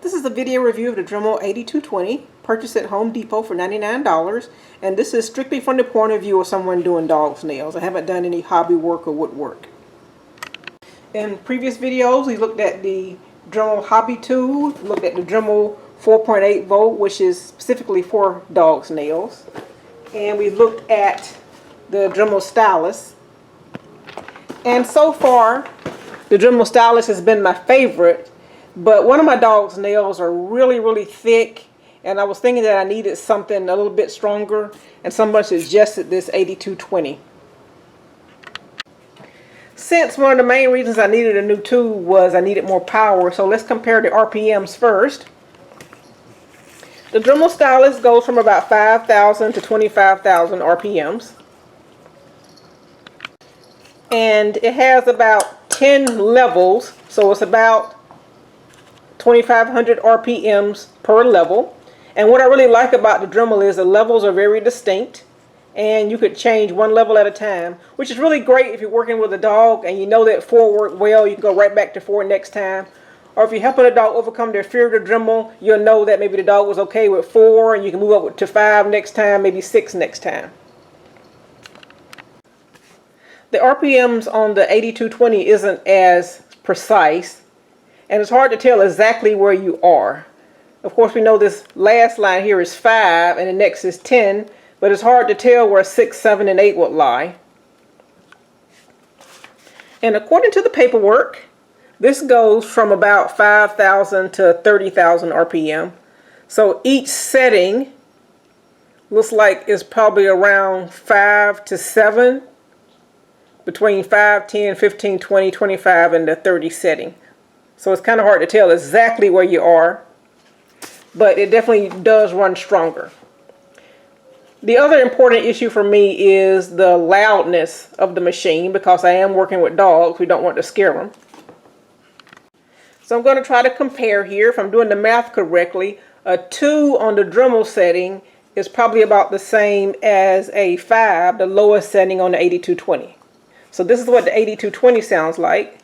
This is a video review of the Dremel 8220, purchased at Home Depot for $99, and this is strictly from the point of view of someone doing dog's nails. I haven't done any hobby work or woodwork. In previous videos, we looked at the Dremel Hobby Tool, looked at the Dremel 4.8 volt, which is specifically for dog's nails, and we looked at the Dremel Stylus. And so far, the Dremel Stylus has been my favorite. But one of my dog's nails are really thick, and I was thinking that I needed something a little bit stronger, and someone suggested this 8220. Since one of the main reasons I needed a new tool was I needed more power, so let's compare the RPMs first. The Dremel Stylus goes from about 5,000 to 25,000 RPMs. And it has about 10 levels, so it's about 2,500 RPMs per level. And what I really like about the Dremel is the levels are very distinct, and you could change one level at a time, which is really great if you're working with a dog and you know that 4 worked well. You can go right back to 4 next time. Or if you're helping a dog overcome their fear of the Dremel, you'll know that maybe the dog was okay with 4 and you can move up to 5 next time, maybe 6 next time. The RPMs on the 8220 isn't as precise, and it's hard to tell exactly where you are. Of course, we know this last line here is 5 and the next is 10, but it's hard to tell where 6, 7, and 8 would lie. And according to the paperwork, this goes from about 5,000 to 30,000 RPM. So each setting looks like it's probably around 5 to 7, between 5, 10, 15, 20, 25, and the 30 setting. So it's kind of hard to tell exactly where you are, but it definitely does run stronger. The other important issue for me is the loudness of the machine, because I am working with dogs. We don't want to scare them. So I'm going to try to compare here. If I'm doing the math correctly, a 2 on the Dremel setting is probably about the same as a 5, the lowest setting on the 8220. So this is what the 8220 sounds like.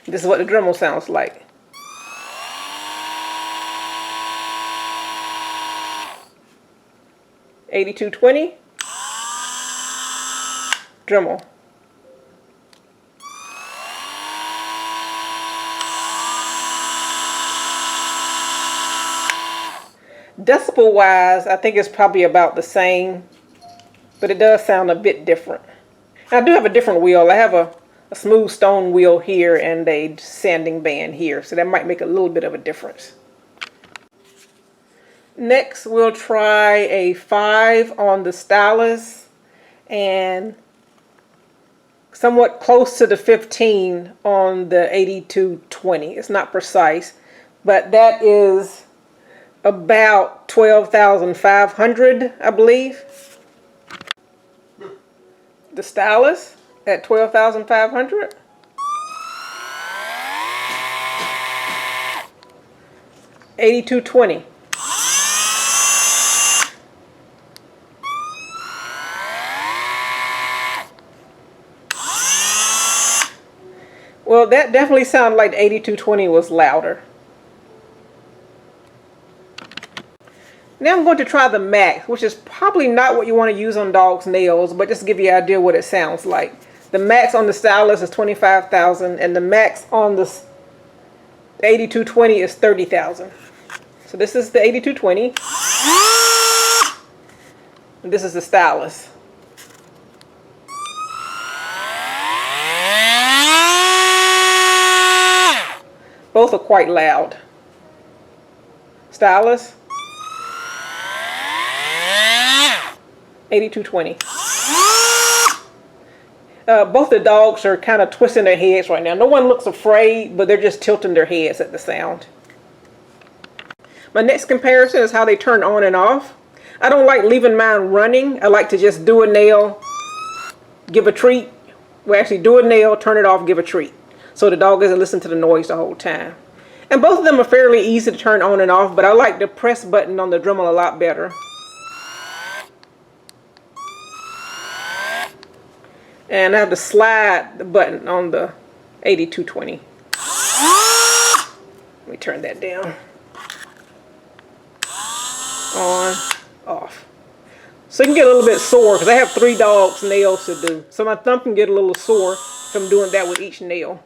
This is what the Dremel sounds like. $82.20 Dremel. Decibel wise, I think it's probably about the same, but it does sound a bit different. And I do have a different wheel. I have a smooth stone wheel here and a sanding band here, so that might make a little bit of a difference. Next, we'll try a 5 on the Stylus and somewhat close to the 15 on the 8220. It's not precise, but that is about 12,500, I believe. The Stylus at 12,500. $82.20. Well, that definitely sounded like the 8220 was louder. Now I'm going to try the Max, which is probably not what you want to use on dogs' nails, but just to give you an idea what it sounds like. The Max on the Stylus is 25,000, and the Max on the 8220 is 30,000. So this is the 8220, and this is the Stylus. Both are quite loud. Stylus, 8220. Both the dogs are kind of twisting their heads right now. No one looks afraid, but they're just tilting their heads at the sound. My next comparison is how they turn on and off. I don't like leaving mine running. I like to just do a nail, give a treat. Well, actually do a nail, turn it off, give a treat, so the dog doesn't listen to the noise the whole time. And both of them are fairly easy to turn on and off, but I like the press button on the Dremel a lot better. And I have the slide button on the 8220. turn that down. On, off. So you can get a little bit sore because I have 3 dogs' nails to do. So my thumb can get a little sore from doing that with each nail.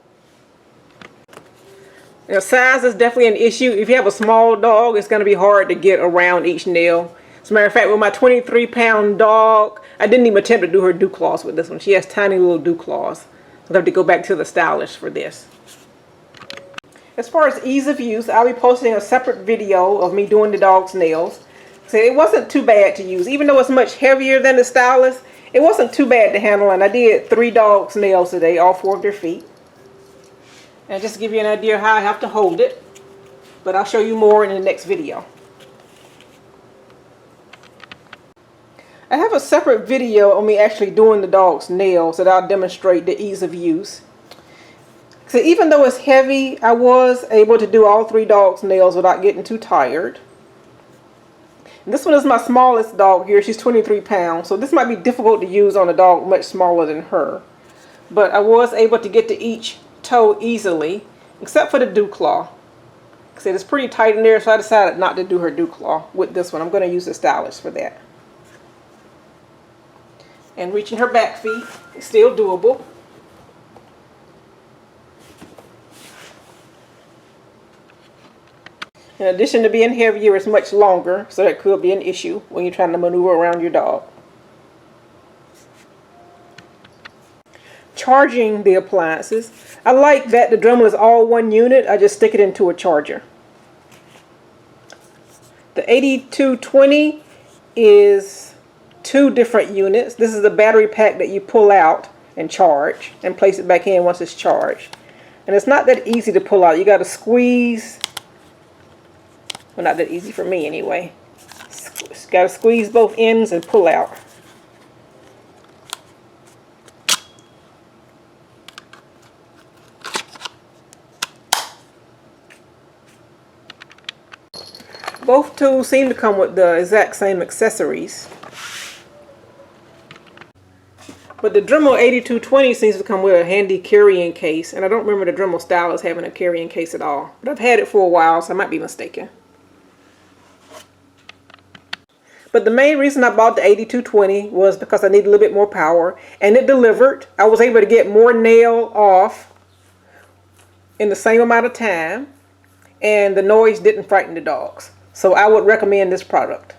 Now, size is definitely an issue. If you have a small dog, it's going to be hard to get around each nail. As a matter of fact, with my 23-pound dog, I didn't even attempt to do her dew claws with this one. She has tiny little dew claws. I'll have to go back to the stylist for this. As far as ease of use, I'll be posting a separate video of me doing the dog's nails. So it wasn't too bad to use. Even though it's much heavier than the stylist, it wasn't too bad to handle. And I did 3 dogs' nails today, all 4 of their feet. And just to give you an idea of how I have to hold it. But I'll show you more in the next video. I have a separate video of me actually doing the dog's nails that I'll demonstrate the ease of use. So even though it's heavy, I was able to do all 3 dogs' nails without getting too tired. And this one is my smallest dog here. She's 23 pounds. So this might be difficult to use on a dog much smaller than her. But I was able to get to each toe easily, except for the dew claw. Like I said, it's pretty tight in there, so I decided not to do her dew claw with this one. I'm going to use the stylist for that. And reaching her back feet is still doable. In addition to being heavier, it's much longer, so that could be an issue when you're trying to maneuver around your dog. Charging the appliances. I like that the Dremel is all one unit. I just stick it into a charger. The 8220 is 2 different units. This is the battery pack that you pull out and charge and place it back in once it's charged. And it's not that easy to pull out. You got to squeeze. Well, not that easy for me anyway. Got to squeeze both ends and pull out. Both tools seem to come with the exact same accessories. But the Dremel 8220 seems to come with a handy carrying case. And I don't remember the Dremel stylus having a carrying case at all. But I've had it for a while, so I might be mistaken. But the main reason I bought the 8220 was because I needed a little bit more power. And it delivered. I was able to get more nail off in the same amount of time. And the noise didn't frighten the dogs. So I would recommend this product.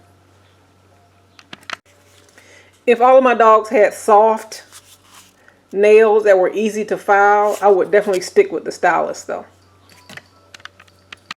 If all of my dogs had soft nails that were easy to file, I would definitely stick with the stylus though.